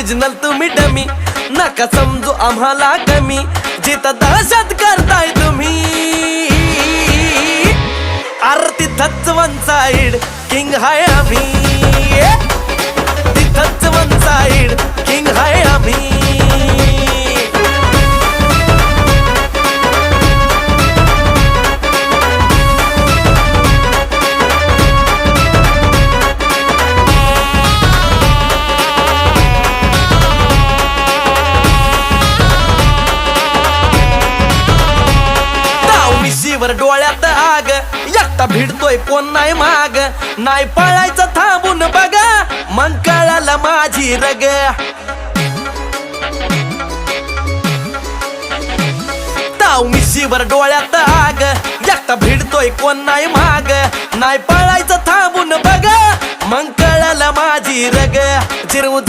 Original तुम्ही dummy, नका समजू आम्हाला कमी, जिथं दहशत करताय तुम्ही अरे तिथंच वन साइड किंग हाय आम्ही, तिथंच वन साइड किंग हाय आम्ही. वर डोळ्यात आग, एकटा भिडतोय कोण नाही माग, नाही पळायचं थांबून बघा, मग कळालं माझी रग. ताव मिशीवर डोळ्यात आग, एकटा भिडतोय कोण नाही माग, नाही पळायचं थांबून बघा, मग कळालं माझी रग. जिरवू